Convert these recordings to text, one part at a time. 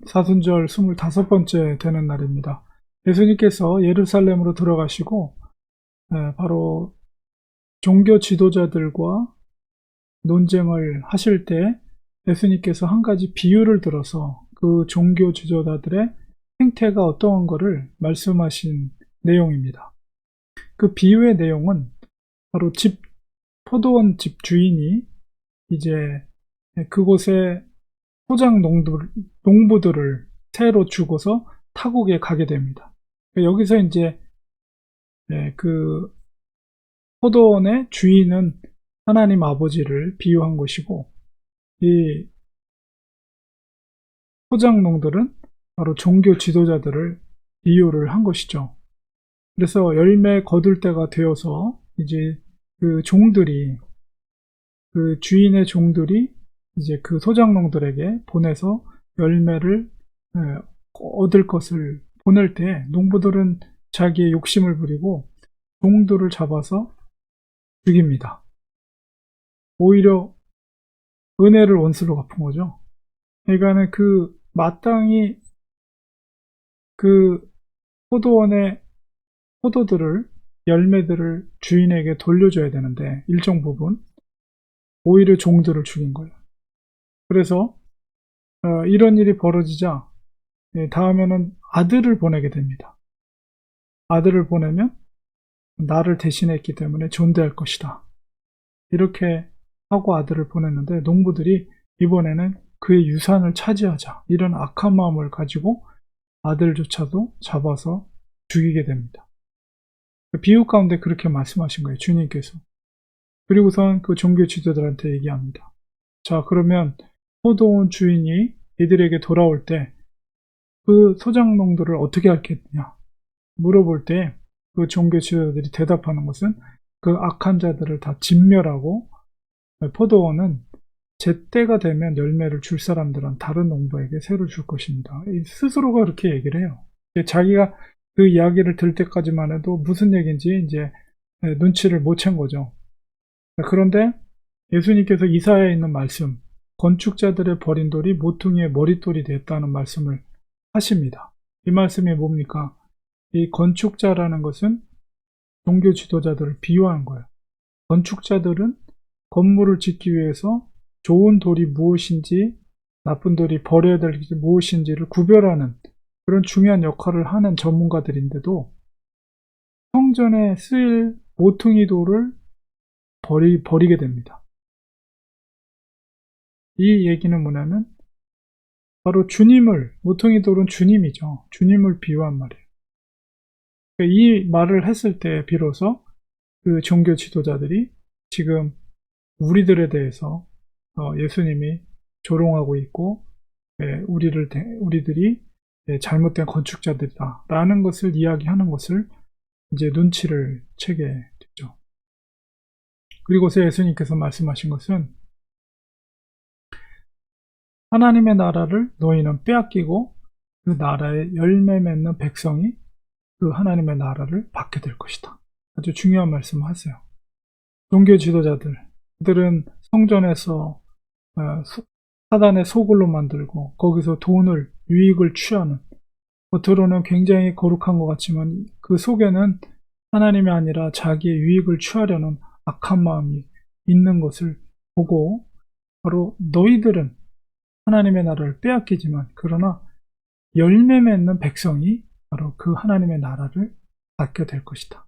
사순절 25번째 되는 날입니다. 예수님께서 예루살렘으로 들어가시고 바로 종교 지도자들과 논쟁을 하실 때 예수님께서 한 가지 비유를 들어서 그 종교 지도자들의 행태가 어떠한 것을 말씀하신 내용입니다. 그 비유의 내용은 바로 포도원 집 주인이 이제 그곳에 포장 농부들을 새로 주고서 타국에 가게 됩니다. 여기서 이제 그 포도원의 주인은 하나님 아버지를 비유한 것이고, 이 포장농들은 바로 종교 지도자들을 비유를 한 것이죠. 그래서 열매 거둘 때가 되어서 이제 그 종들이, 그 주인의 종들이 이제 그 소작농들에게 보내서 열매를 얻을 것을 보낼 때 농부들은 자기의 욕심을 부리고 종들을 잡아서 죽입니다. 오히려 은혜를 원수로 갚은 거죠. 그러니까는 그 마땅히 그 포도원의 포도들을, 열매들을 주인에게 돌려줘야 되는데 일정 부분 오히려 종들을 죽인 거예요. 그래서 이런 일이 벌어지자 다음에는 아들을 보내게 됩니다. 아들을 보내면 나를 대신했기 때문에 존대할 것이다. 이렇게 하고 아들을 보냈는데 농부들이 이번에는 그의 유산을 차지하자, 이런 악한 마음을 가지고 아들조차도 잡아서 죽이게 됩니다. 비유 가운데 그렇게 말씀하신 거예요, 주님께서. 그리고선 그 종교 지도자들한테 얘기합니다. 자, 그러면 포도원 주인이 이들에게 돌아올 때 그 소작농들을 어떻게 하겠느냐 물어볼 때 그 종교 지도자들이 대답하는 것은 그 악한 자들을 다 진멸하고 포도원은 제때가 되면 열매를 줄 사람들은 다른 농부에게 새로 줄 것입니다. 스스로가 그렇게 얘기를 해요. 자기가 그 이야기를 들을 때까지만 해도 무슨 얘기인지 이제 눈치를 못 챈 거죠. 그런데 예수님께서 이사야에 있는 말씀, 건축자들의 버린 돌이 모퉁이의 머릿돌이 됐다는 말씀을 하십니다. 이 말씀이 뭡니까? 이 건축자라는 것은 종교 지도자들을 비유하는 거예요. 건축자들은 건물을 짓기 위해서 좋은 돌이 무엇인지, 나쁜 돌이 버려야 될 것이 무엇인지를 구별하는 그런 중요한 역할을 하는 전문가들인데도 성전에 쓰일 모퉁이 돌을 버리게 됩니다. 이 얘기는 뭐냐면 바로 주님을, 모퉁이 돌은 주님이죠. 주님을 비유한 말이에요. 이 말을 했을 때 비로소 그 종교 지도자들이 지금 우리들에 대해서 예수님이 조롱하고 있고 우리들이 잘못된 건축자들이다 라는 것을 이야기하는 것을 이제 눈치를 채게 됐죠. 그리고서 예수님께서 말씀하신 것은 하나님의 나라를 너희는 빼앗기고 그 나라의 열매 맺는 백성이 그 하나님의 나라를 받게 될 것이다. 아주 중요한 말씀을 하세요. 종교 지도자들, 그들은 성전에서 사단의 소굴로 만들고 거기서 돈을, 유익을 취하는, 겉으로는 굉장히 거룩한 것 같지만 그 속에는 하나님이 아니라 자기의 유익을 취하려는 악한 마음이 있는 것을 보고 바로 너희들은 하나님의 나라를 빼앗기지만 그러나 열매 맺는 백성이 바로 그 하나님의 나라를 받게 될 것이다.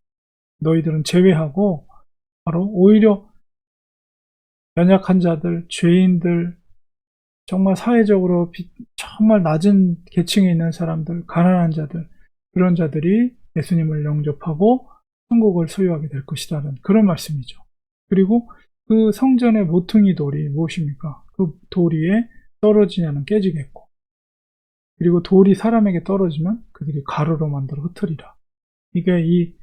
너희들은 제외하고 바로 오히려 연약한 자들, 죄인들, 정말 사회적으로 정말 낮은 계층에 있는 사람들, 가난한 자들, 그런 자들이 예수님을 영접하고 천국을 소유하게 될 것이라는 그런 말씀이죠. 그리고 그 성전의 모퉁이 돌이 무엇입니까? 그 돌 위에 떨어지냐는 깨지겠고, 그리고 돌이 사람에게 떨어지면 그들이 가루로 만들어 흩으리라. 이게 이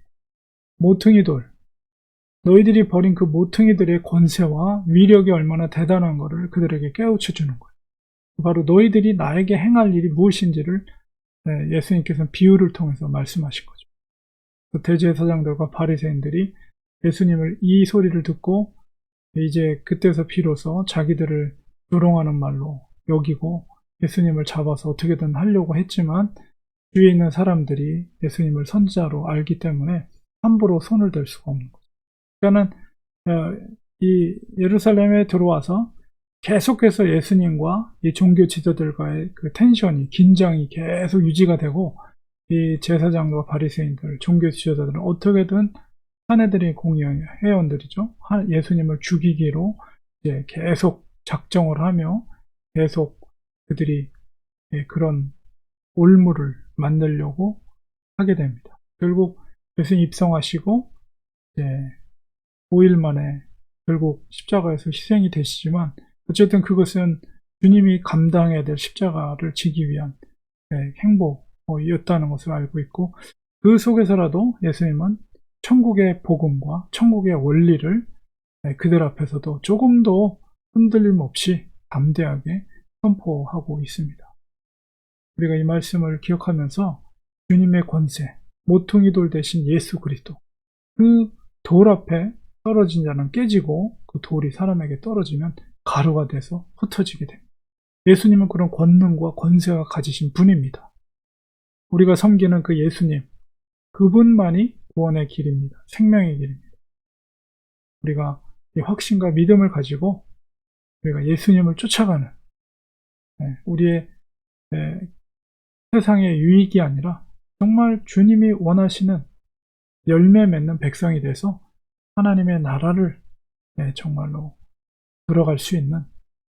모퉁이 돌, 너희들이 버린 그 모퉁이들의 권세와 위력이 얼마나 대단한 것을 그들에게 깨우쳐 주는 거예요. 바로 너희들이 나에게 행할 일이 무엇인지를 예수님께서는 비유를 통해서 말씀하신 거죠. 대제사장들과 바리새인들이 예수님을 이 소리를 듣고 이제 그때서 비로소 자기들을 조롱하는 말로 여기고 예수님을 잡아서 어떻게든 하려고 했지만 주위에 있는 사람들이 예수님을 선지자로 알기 때문에 함부로 손을 댈 수가 없는 거죠. 그러니까는 이 예루살렘에 들어와서 계속해서 예수님과 이 종교 지도들과의 그 텐션이, 긴장이 계속 유지가 되고, 이 제사장과 바리새인들, 종교 지도자들은 어떻게든 사내들이 공의원 회원들이죠. 예수님을 죽이기로 이제 계속 작정을 하며 계속 그들이 그런 올무를 만들려고 하게 됩니다. 결국 예수님 입성하시고 이제 5일 만에 결국 십자가에서 희생이 되시지만, 어쨌든 그것은 주님이 감당해야 될 십자가를 지기 위한 행보였다는 것을 알고 있고, 그 속에서라도 예수님은 천국의 복음과 천국의 원리를 그들 앞에서도 조금도 흔들림 없이 담대하게 선포하고 있습니다. 우리가 이 말씀을 기억하면서 주님의 권세, 모퉁이 돌 대신 예수 그리스도, 그 돌 앞에 떨어진 자는 깨지고 그 돌이 사람에게 떨어지면 가루가 돼서 흩어지게 됩니다. 예수님은 그런 권능과 권세가 가지신 분입니다. 우리가 섬기는 그 예수님, 그분만이 구원의 길입니다. 생명의 길입니다. 우리가 이 확신과 믿음을 가지고 우리가 예수님을 쫓아가는 우리의 세상의 유익이 아니라 정말 주님이 원하시는 열매 맺는 백성이 돼서 하나님의 나라를 정말로 들어갈 수 있는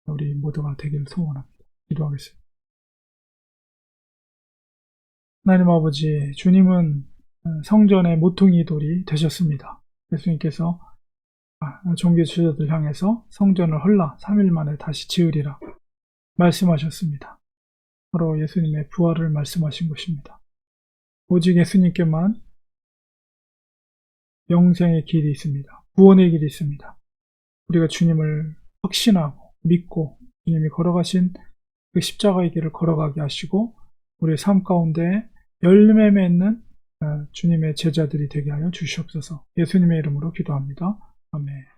우리 모두가 되기를 소원합니다. 기도하겠습니다. 하나님 아버지, 주님은 성전의 모퉁이 돌이 되셨습니다. 예수님께서 종교 지도자들 향해서 성전을 헐라 3일 만에 다시 지으리라 말씀하셨습니다. 바로 예수님의 부활을 말씀하신 것입니다. 오직 예수님께만 영생의 길이 있습니다. 구원의 길이 있습니다. 우리가 주님을 확신하고 믿고 주님이 걸어가신 그 십자가의 길을 걸어가게 하시고 우리의 삶 가운데 열매 맺는 주님의 제자들이 되게 하여 주시옵소서. 예수님의 이름으로 기도합니다. 아멘.